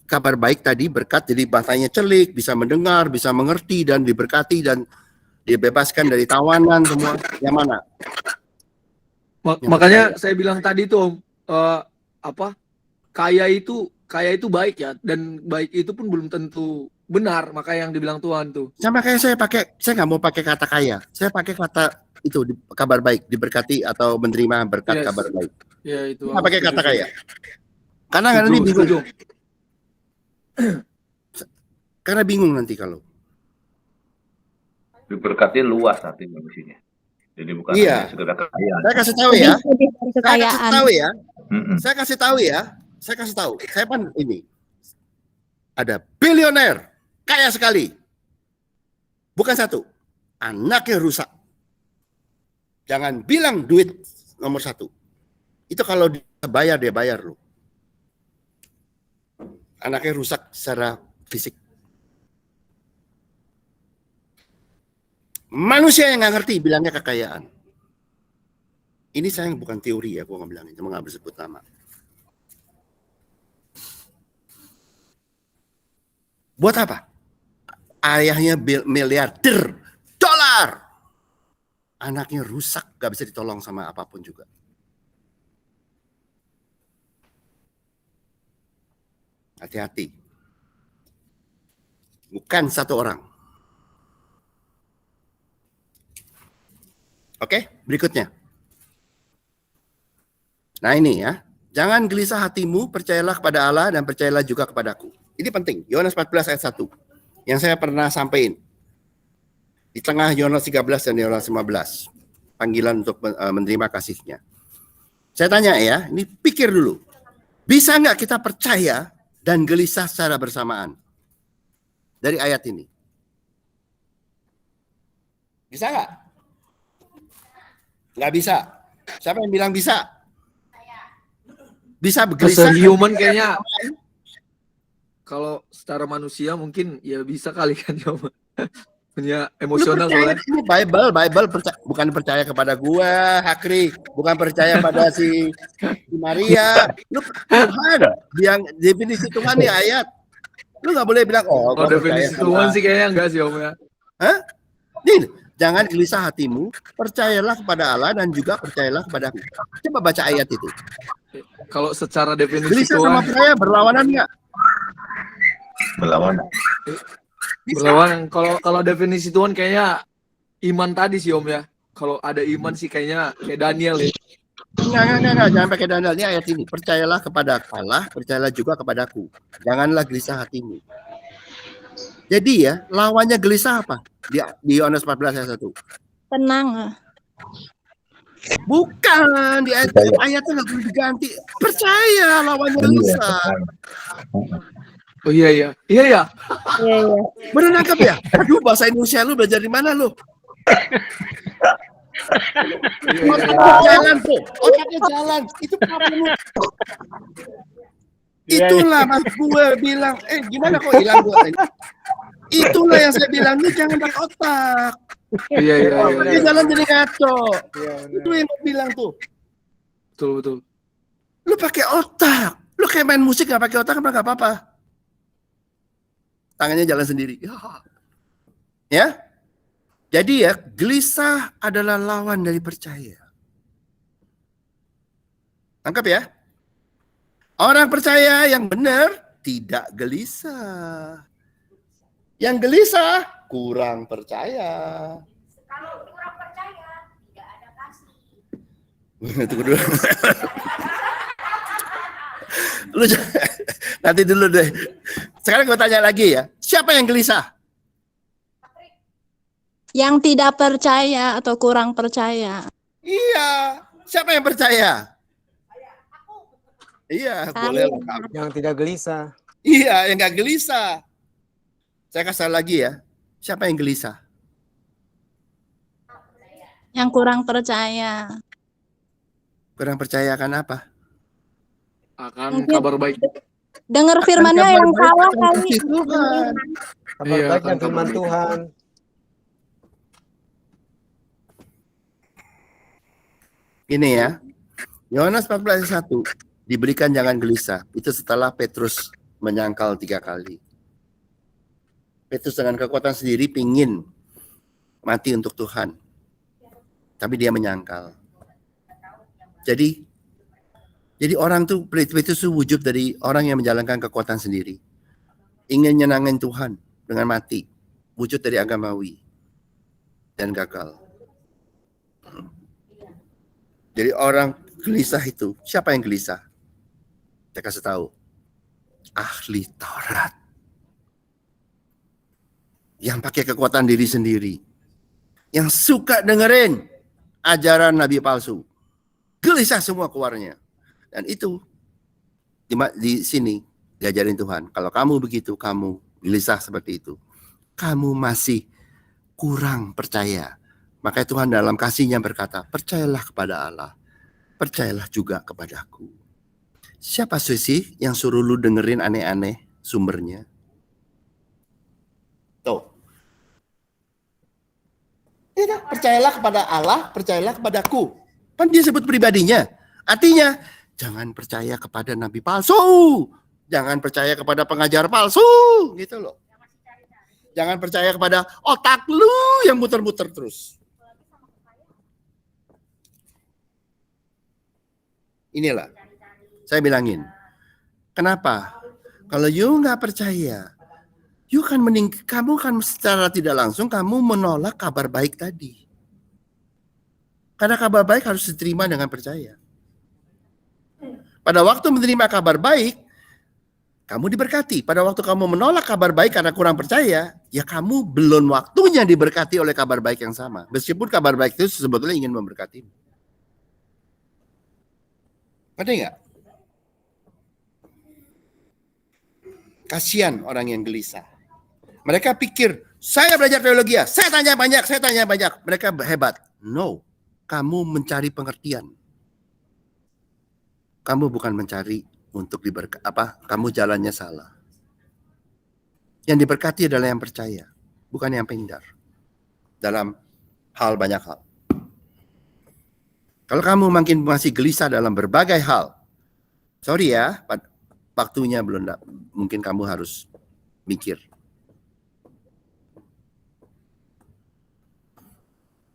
kabar baik tadi, berkat, jadi matanya celik, bisa mendengar, bisa mengerti, dan diberkati, dan dibebaskan dari tawanan semua. Yang mana? Makanya saya bilang tadi tuh Om, kaya itu baik ya, dan baik itu pun belum tentu benar, maka yang dibilang Tuhan tuh. Sama kayak saya nggak mau pakai kata kaya, saya pakai kata itu kabar baik, diberkati atau menerima berkat kabar baik. Ya itu. Nggak pakai kata kaya, karena nanti bingung. Karena bingung nanti kalau. Diberkati luas nanti manusianya. Jadi bukan hanya sekedar kekayaan. Saya kasih tahu ya. Kekayaan. Saya kasih tahu ya. Saya kasih tahu, saya kan ini ada bilioner, kaya sekali. Bukan satu, anaknya rusak. Jangan bilang duit nomor satu. Itu kalau dia bayar loh. Anaknya rusak secara fisik. Manusia yang nggak ngerti bilangnya kekayaan. Ini saya bukan teori ya, aku nggak bilang itu, nggak bersebut nama. Buat apa? Ayahnya miliarder dolar. Anaknya rusak, nggak bisa ditolong sama apapun juga. Hati-hati. Bukan satu orang. Oke, berikutnya. Nah ini ya, jangan gelisah hatimu, percayalah kepada Allah dan percayalah juga kepadaku. Ini penting, Yohanes 14 ayat 1. Yang saya pernah sampaikan. Di tengah Yohanes 13 dan Yohanes 15. Panggilan untuk menerima kasihnya. Saya tanya ya, ini pikir dulu. Bisa nggak kita percaya dan gelisah secara bersamaan? Dari ayat ini. Bisa nggak? Nggak bisa. Siapa yang bilang bisa? Bisa gelisah. Human kayaknya. Kalau secara manusia mungkin ya bisa kali kan ya. Punya emosional soalnya. Ini Bible bukan percaya kepada gua, Hakri, bukan percaya pada si Maria. Lu Tuhan, yang definisi Tuhan nih ayat. Lu nggak boleh bilang Oh definisi Tuhan sih kayaknya enggak sih Om ya. Hah? Nih, jangan gelisah hatimu, percayalah kepada Allah dan juga percayalah kepada aku. Coba baca ayat itu. Kalau secara definisi Gelisah Tuhan sama percaya berlawanan nggak? Berlawanan. berlawanan. Kalau definisi Tuhan kayaknya iman tadi sih Om ya. Kalau ada iman sih kayaknya kayak Daniel ya. Enggak, jangan pakai Daniel. Ini ayat ini. Percayalah kepada Allah, percayalah juga kepadaku. Janganlah gelisah hatimu. Jadi ya, lawannya gelisah apa? Di Yohanes 14 ayat 1. Tenang. Bukan, di ayatnya nggak perlu diganti. Percaya, lawannya gelisah. Oh iya. Iya. Bener nangkep ya? Aduh, bahasa Indonesia lu belajar di mana lu? Otaknya jalan tuh, otaknya jalan. Itu problem. Itulah mas gue bilang, gimana kok hilang gue? Itulah yang saya bilang, lu jangan pakai otak. Iya. Dia jalan jadi ngaco. Itu yang gue bilang tuh. Betul. Lu pakai otak. Lu kayak main musik nggak pakai otak, nggak apa-apa. Tangannya jalan sendiri. Ya. Jadi ya, gelisah adalah lawan dari percaya. Tangkap ya. Orang percaya yang benar tidak gelisah. Yang gelisah kurang percaya. Kalau kurang percaya tidak ada kasih. Tunggu dulu. Lu nanti dulu deh. Sekarang gue tanya lagi ya. Siapa yang gelisah? Yang tidak percaya atau kurang percaya. Iya. Siapa yang percaya? Iya, boleh lah. Yang tidak gelisah. Iya, yang nggak gelisah. Saya kasih lagi ya. Siapa yang gelisah? Yang kurang percaya. Kurang percaya akan apa? Akan kabar baik. Dengar firmannya yang salah kali. Tuhan. Kabar Iya, baik kan, dan firman kabar Tuhan. Ini ya. Yohanes 14 ayat 1. Diberikan jangan gelisah. Itu setelah Petrus menyangkal 3 kali. Petrus dengan kekuatan sendiri pingin mati untuk Tuhan. Tapi dia menyangkal. Jadi orang tuh, Petrus itu wujud dari orang yang menjalankan kekuatan sendiri. Ingin nyenangin Tuhan dengan mati. Wujud dari agamawi. Dan gagal. Jadi orang gelisah itu, siapa yang gelisah? Saya kasih tahu. Ahli Taurat. Yang pakai kekuatan diri sendiri. Yang suka dengerin ajaran nabi palsu. Gelisah semua keluarnya. Dan itu di sini diajarin Tuhan, kalau kamu begitu, kamu gelisah seperti itu, kamu masih kurang percaya. Makanya Tuhan dalam kasih-Nya berkata, percayalah kepada Allah, percayalah juga kepadaku. Siapa sih yang suruh lu dengerin aneh-aneh sumbernya? Tuh. Ya, percayalah kepada Allah, percayalah kepadaku. Kan dia sebut pribadinya. Artinya, jangan percaya kepada nabi palsu. Jangan percaya kepada pengajar palsu. Gitu loh. Jangan percaya kepada otak lu yang muter-muter terus. Inilah, saya bilangin. Kenapa? Kalau you nggak percaya, kamu kan secara tidak langsung kamu menolak kabar baik tadi. Karena kabar baik harus diterima dengan percaya. Pada waktu menerima kabar baik, kamu diberkati. Pada waktu kamu menolak kabar baik karena kurang percaya, ya kamu belum waktunya diberkati oleh kabar baik yang sama. Meskipun kabar baik itu sebetulnya ingin memberkatimu. Ada nggak? Kasihan orang yang gelisah. Mereka pikir, saya belajar teologi ya, saya tanya banyak. Mereka hebat. No, kamu mencari pengertian. Kamu bukan mencari untuk kamu jalannya salah. Yang diberkati adalah yang percaya, bukan yang pintar. Dalam banyak hal. Kalau kamu masih gelisah dalam berbagai hal, sorry ya, waktunya belum. Mungkin kamu harus mikir.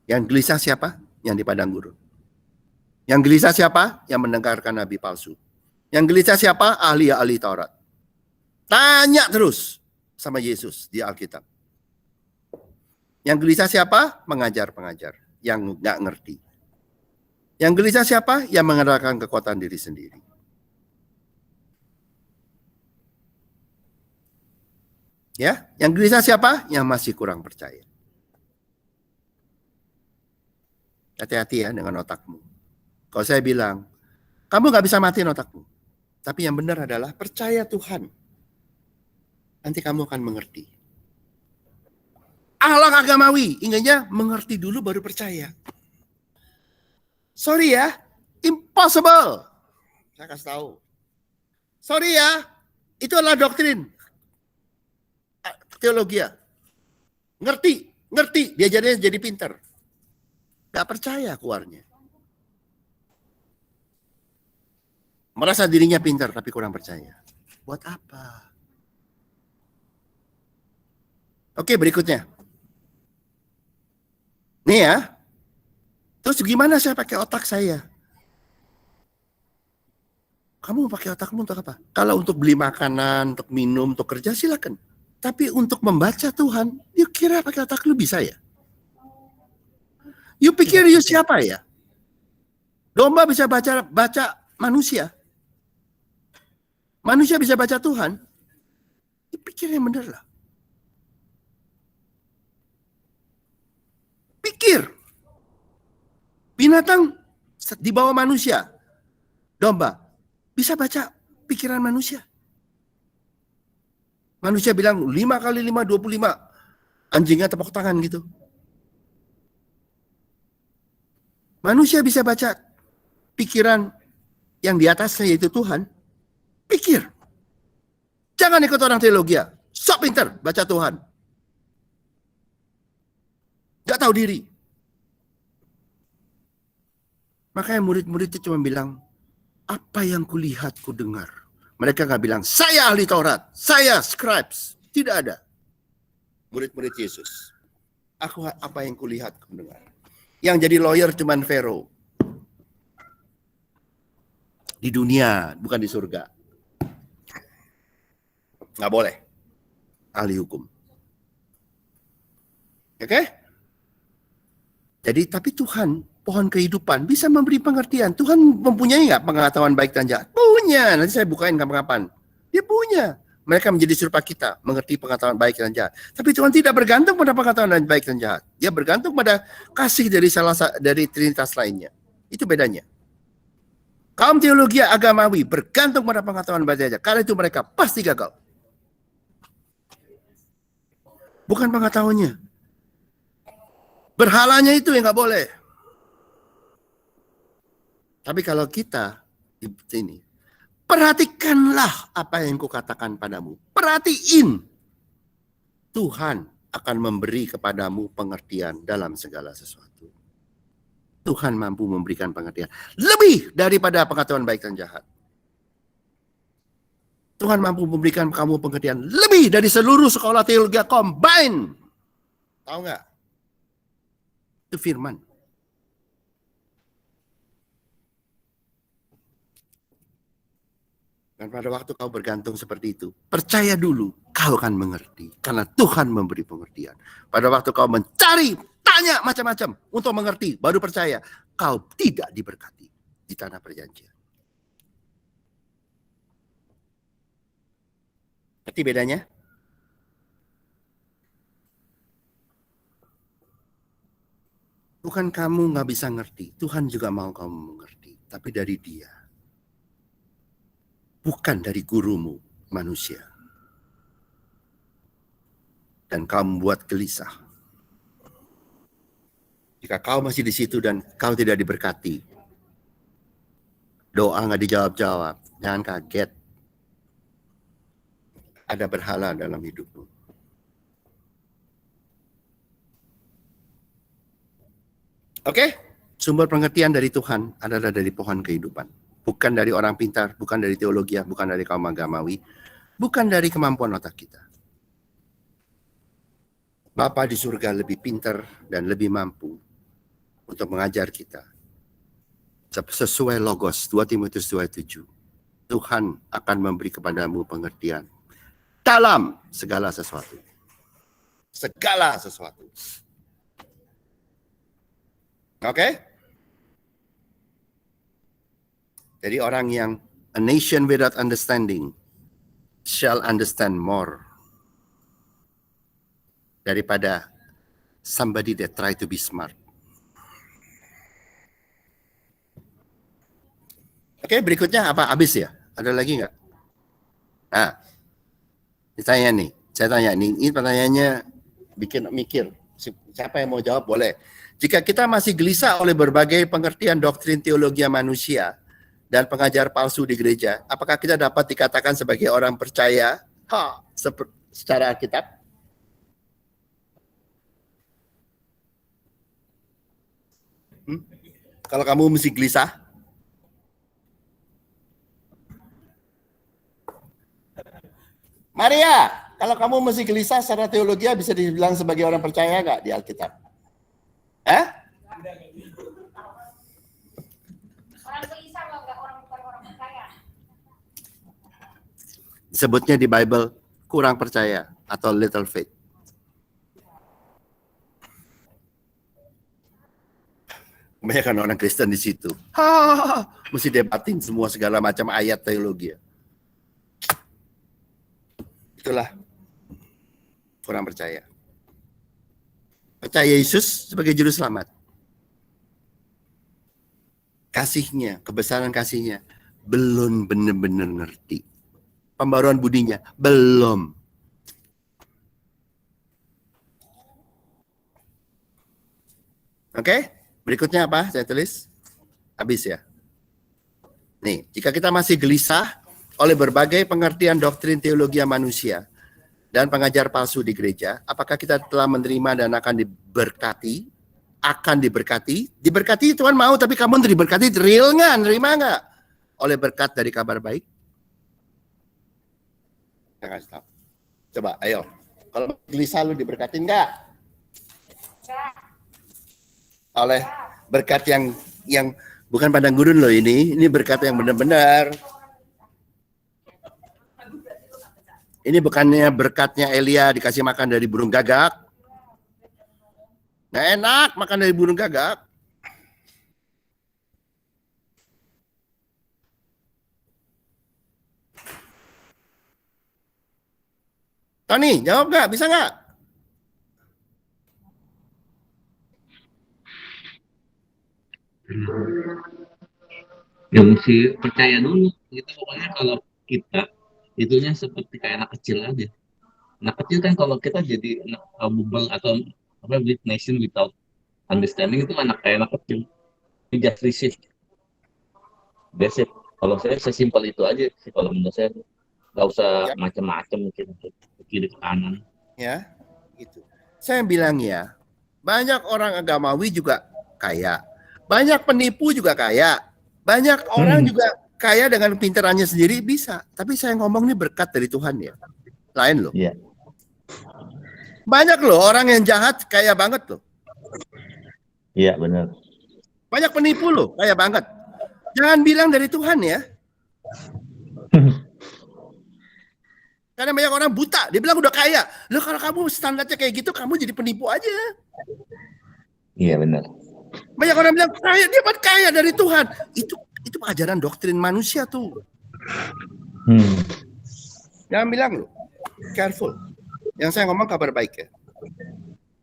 Yang gelisah siapa? Yang di padang gurun. Yang gelisah siapa? Yang mendengarkan nabi palsu. Yang gelisah siapa? Ahli-ahli Taurat. Tanya terus sama Yesus di Alkitab. Yang gelisah siapa? Pengajar-pengajar yang nggak ngerti. Yang gelisah siapa? Yang mengandalkan kekuatan diri sendiri. Ya, yang gelisah siapa? Yang masih kurang percaya. Hati-hati ya dengan otakmu. Kalau saya bilang, kamu nggak bisa matiin otakmu. Tapi yang benar adalah percaya Tuhan. Nanti kamu akan mengerti. Akhlak agamawi, ingatnya mengerti dulu baru percaya. Sorry ya, impossible. Saya kasih tahu. Sorry ya, itu adalah doktrin. Teologi ya. Ngerti. Diajarnya jadi pintar. Gak percaya keluarnya. Merasa dirinya pintar tapi kurang percaya. Buat apa? Oke, berikutnya. Nih ya. Terus gimana saya pakai otak saya? Kamu pakai otakmu untuk apa? Kalau untuk beli makanan, untuk minum, untuk kerja silakan. Tapi untuk membaca Tuhan, you kira pakai otak lu bisa ya? You pikir you siapa ya? Domba bisa baca manusia. Manusia bisa baca Tuhan. You pikir yang benar lah. Pikir. Binatang di bawah manusia. Domba bisa baca pikiran manusia. Manusia bilang 5 kali 5, 25. Anjingnya tepuk tangan gitu. Manusia bisa baca pikiran yang di atasnya yaitu Tuhan. Pikir. Jangan ikut orang teologi. Sok pinter baca Tuhan. Gak tahu diri. Makanya murid-murid itu cuma bilang, apa yang kulihat, kudengar. Mereka gak bilang, saya ahli Taurat, saya scribes. Tidak ada. Murid-murid Yesus. Apa yang kulihat, kudengar. Yang jadi lawyer cuma Pharaoh. Di dunia, bukan di surga. Nggak boleh. Ahli hukum. Oke? Jadi, tapi Tuhan, pohon kehidupan, bisa memberi pengertian. Tuhan mempunyai nggak pengetahuan baik dan jahat? Punya. Nanti saya bukain kapan-kapan. Dia punya. Mereka menjadi serupa kita, mengerti pengetahuan baik dan jahat. Tapi Tuhan tidak bergantung pada pengetahuan baik dan jahat. Dia bergantung pada kasih dari Trinitas lainnya. Itu bedanya. Kaum teologi agamawi bergantung pada pengetahuan baca saja. Karena itu mereka pasti gagal. Bukan pengetahuannya. Berhalanya itu yang nggak boleh. Tapi kalau kita di sini, perhatikanlah apa yang kukatakan padamu. Perhatiin. Tuhan akan memberi kepadamu pengertian dalam segala sesuatu. Tuhan mampu memberikan pengertian lebih daripada pengetahuan baik dan jahat. Tuhan mampu memberikan kamu pengertian lebih dari seluruh sekolah teologi combine. Tahu nggak? Itu firman. Dan pada waktu kau bergantung seperti itu, percaya dulu, kau akan mengerti. Karena Tuhan memberi pengertian. Pada waktu kau mencari, tanya macam-macam untuk mengerti, baru percaya, kau tidak diberkati di tanah perjanjian. Ngerti bedanya? Bukan kamu nggak bisa ngerti, Tuhan juga mau kamu mengerti. Tapi dari Dia. Bukan dari gurumu manusia. Dan kau membuat gelisah. Jika kau masih di situ dan kau tidak diberkati, doa nggak dijawab-jawab, jangan kaget. Ada berhala dalam hidupmu. Oke? Sumber pengertian dari Tuhan adalah dari pohon kehidupan. Bukan dari orang pintar, bukan dari teologi, bukan dari kaum agamawi, bukan dari kemampuan otak kita. Bapa di surga lebih pintar dan lebih mampu untuk mengajar kita. Sesuai logos 2 Timotius 2:7. Tuhan akan memberi kepadamu pengertian dalam segala sesuatu. Segala sesuatu. Oke? Jadi orang yang a nation without understanding shall understand more daripada somebody that try to be smart. Oke, berikutnya apa? Habis ya? Ada lagi nggak? Nah, ditanya nih. Saya tanya nih, ini pertanyaannya bikin mikir. Siapa yang mau jawab boleh. Jika kita masih gelisah oleh berbagai pengertian doktrin teologi manusia dan pengajar palsu di gereja, apakah kita dapat dikatakan sebagai orang percaya secara Alkitab? Kalau kamu mesti gelisah, Maria, kalau kamu mesti gelisah secara teologi, bisa dibilang sebagai orang percaya nggak di Alkitab? Orang gelisah loh, nggak bukan orang percaya. Disebutnya di Bible kurang percaya atau little faith. Kebanyakan orang Kristen di situ. Mesti debatin semua segala macam ayat teologi. Itulah kurang percaya. Percaya Yesus sebagai juru selamat. Kasihnya, kebesaran kasihnya belum benar-benar ngerti. Pembaruan budinya belum. Oke, berikutnya apa? Saya tulis. Habis ya. Nih, jika kita masih gelisah oleh berbagai pengertian doktrin teologi manusia dan pengajar palsu di gereja, apakah kita telah menerima dan akan diberkati? Akan diberkati? Diberkati Tuhan mau, tapi kamu diberkati real nggak? Nerima nggak? Oleh berkat dari kabar baik? Saya kasih tahu. Coba, ayo. Kalau gelisah lu diberkati nggak? Oleh berkat yang bukan padang gurun loh ini berkat yang benar-benar. Ini bukannya berkatnya Elia dikasih makan dari burung gagak. Nggak enak makan dari burung gagak. Tony, jawab nggak? Bisa nggak? Ya mesti percaya dulu. Kita pokoknya kalau kita itunya seperti kayak anak kecil aja. Anak kecil kan kalau kita jadi anak bubble atau apa with nation without understanding itu kayak anak kecil. You just receive. Basic. Kalau saya sesimpel itu aja sih kalau menurut saya. Nggak usah Ya. macam-macam mungkin ke kiri ke kanan. Ya, gitu. Saya bilang ya, banyak orang agamawi juga kaya, banyak penipu juga kaya, banyak orang juga kaya dengan pintarannya sendiri bisa. Tapi saya ngomong ini berkat dari Tuhan ya, lain loh. Iya. Banyak loh orang yang jahat kaya banget loh, Iya benar. banyak penipu loh kaya banget. Jangan bilang dari Tuhan ya. Karena banyak orang buta, dia bilang udah kaya. Loh kalau kamu standarnya kayak gitu, kamu jadi penipu aja. Iya benar. Banyak orang bilang kaya, dia buat kaya dari Tuhan. Itu ajaran doktrin manusia tuh. Jangan bilang loh, careful. Yang saya ngomong kabar baik ya.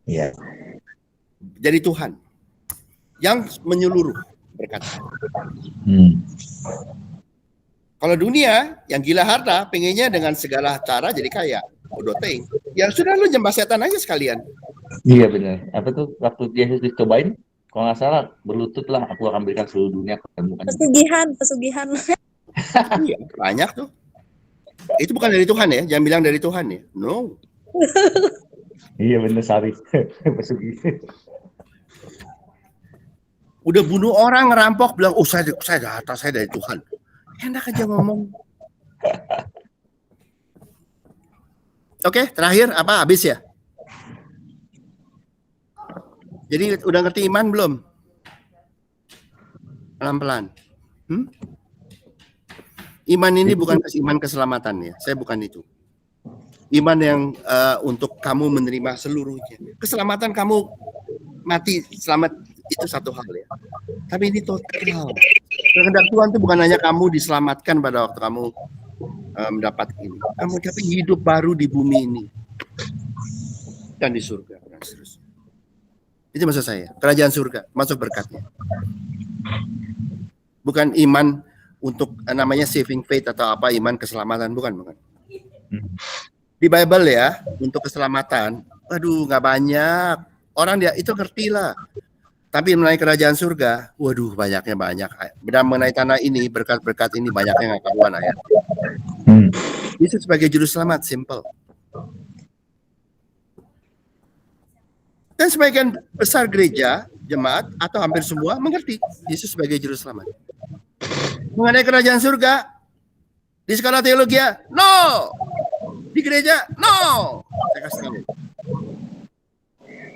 Iya. Dari Tuhan. Yang menyeluruh berkata. Kalau dunia yang gila harta, pengennya dengan segala cara jadi kaya. Udah ting. Ya sudah lu nyembah setan aja sekalian. Iya benar. Apa tuh waktu Yesus dicobain, kalau nggak salah berlutut lah, aku akan berikan seluruh dunia kepadamu. Pesugihan. Iya, banyak tuh. Itu bukan dari Tuhan ya, jangan bilang dari Tuhan ya. No. Iya benar Sari. Udah bunuh orang, ngerampok, bilang, oh saya data saya dari Tuhan. Enak aja ngomong. Oke, terakhir apa? Habis ya? Jadi udah ngerti iman belum? Pelan-pelan. Iman ini bukan iman keselamatan ya. Saya bukan itu. Iman yang untuk kamu menerima seluruhnya. Keselamatan kamu mati selamat itu satu hal ya. Tapi ini total. Kehendak Tuhan itu bukan hanya kamu diselamatkan pada waktu kamu mendapat ini. Kamu tapi hidup baru di bumi ini dan di surga dan seterusnya. Itu maksud saya. Kerajaan surga masuk berkatnya. Bukan iman untuk namanya saving faith atau apa iman keselamatan bukan. Di Bible ya untuk keselamatan, aduh nggak banyak orang dia itu ngerti lah. Tapi mengenai kerajaan surga, waduh banyaknya banyak. Dan mengenai tanah ini, berkat-berkat ini banyaknya nggak karuan ayat. Yesus sebagai juru selamat, simple. Dan sebagian besar gereja, jemaat, atau hampir semua mengerti Yesus sebagai juru selamat. Mengenai kerajaan surga, di sekolah teologi, no. Di gereja, no. Saya kasih tahu.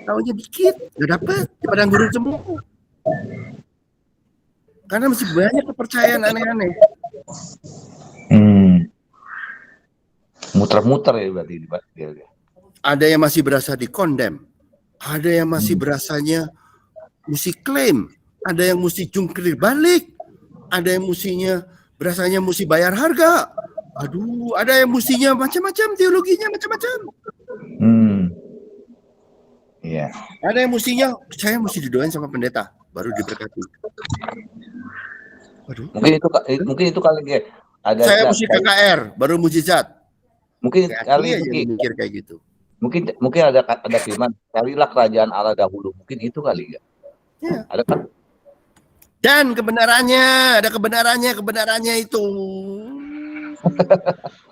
Tahunya dikit, nggak dapat di padang gurun semua. Karena masih banyak kepercayaan aneh-aneh. Muter-muter ya berarti dia. Ada yang masih berasa dikondem, ada yang masih berasanya mesti klaim, ada yang mesti jungkir balik, ada yang mestinya berasanya mesti bayar harga. Aduh, ada yang mestinya macam-macam teologinya macam-macam. Iya. Ada yang mestinya saya mesti didoain sama pendeta baru diberkati. Waduh. Mungkin itu kali ya. Saya mesti KKR baru mujizat. Mungkin kali aja mikir kayak gitu. Mungkin ada firman, carilah kerajaan Allah dahulu. Mungkin itu kali ya. Ya. Ada kan? Dan kebenarannya itu.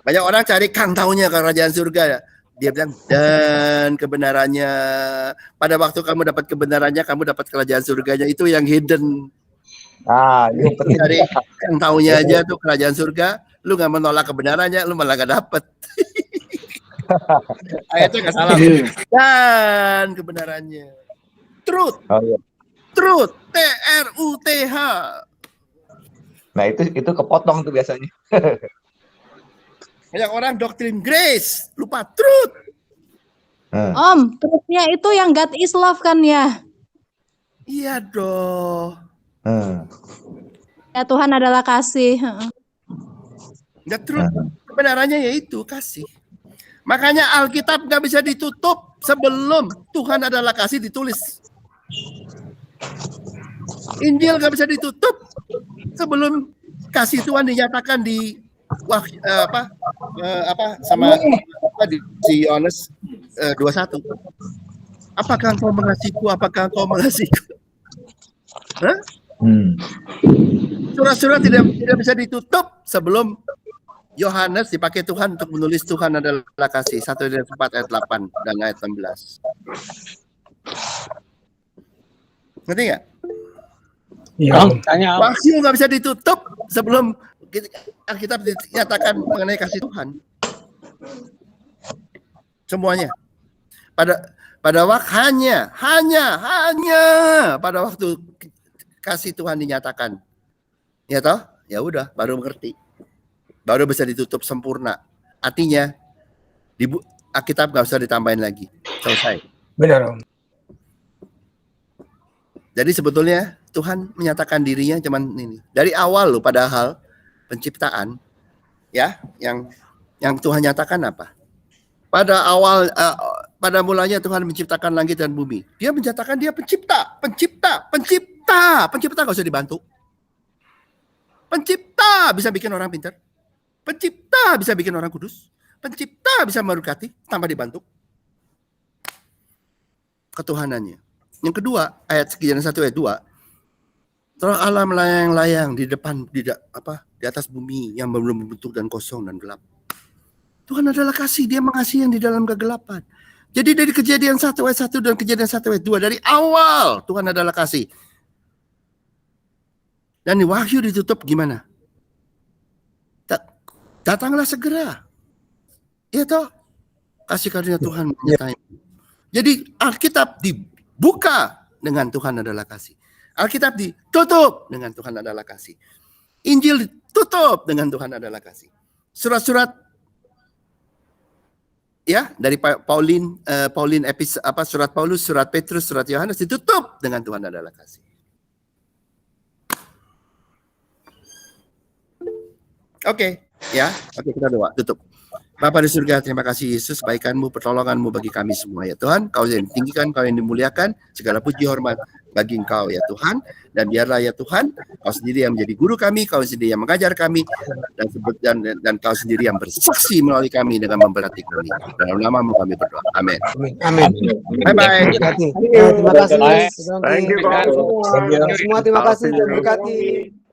Banyak orang cari kang taunya kerajaan surga. Dia bilang dan kebenarannya pada waktu kamu dapat kebenarannya kamu dapat kerajaan surganya itu yang hidden. Itu penting. Dari yang taunya aja tuh kerajaan surga, lu nggak menolak kebenarannya, lu malah nggak dapet. Ayatnya nggak salah. Dan kebenarannya, truth, truth, TRUTH. Nah itu kepotong tuh biasanya. Banyak orang doktrin grace, lupa truth. Om, truthnya itu yang God is love kan ya? Iya dong. Ya Tuhan adalah kasih. Nggak truth, kebenarannya yaitu kasih. Makanya Alkitab nggak bisa ditutup sebelum Tuhan adalah kasih ditulis. Injil nggak bisa ditutup sebelum kasih Tuhan dinyatakan di sama di Yohanes 21. Apakah engkau mengasihiku? Apakah engkau mengasihiku? Hah? Surat-surat tidak bisa ditutup sebelum Yohanes dipakai Tuhan untuk menulis Tuhan adalah kasih. 1 Yohanes 4 ayat 8 dan ayat 16. Ngerti nggak? Iya. Tanya Om. Wahyu nggak bisa ditutup sebelum Alkitab dinyatakan mengenai kasih Tuhan. Semuanya. Pada waktu hanya pada waktu kasih Tuhan dinyatakan. Ya toh? Ya udah, baru mengerti. Baru bisa ditutup sempurna. Artinya Alkitab nggak usah ditambahin lagi. Selesai. Benar Om. Jadi sebetulnya Tuhan menyatakan dirinya cuman ini. Dari awal loh, padahal penciptaan ya yang Tuhan nyatakan apa? Pada awal pada mulanya Tuhan menciptakan langit dan bumi. Dia menyatakan dia pencipta nggak usah dibantu. Pencipta bisa bikin orang pintar. Pencipta bisa bikin orang kudus. Pencipta bisa memberkati tanpa dibantu. Ketuhanannya. Yang kedua, ayat Kejadian 1 ayat 2. Terang Allah melayang-layang di depan di atas bumi yang belum membentuk dan kosong dan gelap. Tuhan adalah kasih, dia mengasihi yang di dalam kegelapan. Jadi dari Kejadian 1 ayat 1 dan Kejadian 1 ayat 2 dari awal Tuhan adalah kasih. Dan di Wahyu ditutup gimana? Datanglah segera. Ya toh, kasih karunia Tuhan menyertai. Jadi Alkitab dibuka dengan Tuhan adalah kasih. Alkitab ditutup dengan Tuhan adalah kasih. Injil ditutup dengan Tuhan adalah kasih. Surat-surat ya dari Paulin surat Paulus, surat Petrus, surat Yohanes ditutup dengan Tuhan adalah kasih. Oke, kita doa, tutup. Bapa di surga, terima kasih Yesus, kebaikan-Mu, pertolongan-Mu bagi kami semua ya Tuhan. Kau yang ditinggikan, Kau yang dimuliakan, segala puji hormat bagi Engkau ya Tuhan. Dan biarlah ya Tuhan, Kau sendiri yang menjadi guru kami, Kau sendiri yang mengajar kami, dan Kau sendiri yang bersaksi melalui kami dengan memberkati kami. Dalam nama-Mu kami berdoa. Amin. Amin. Bye-bye. Terima kasih. Thank you, Pak. Semua terima kasih. Terima kasih.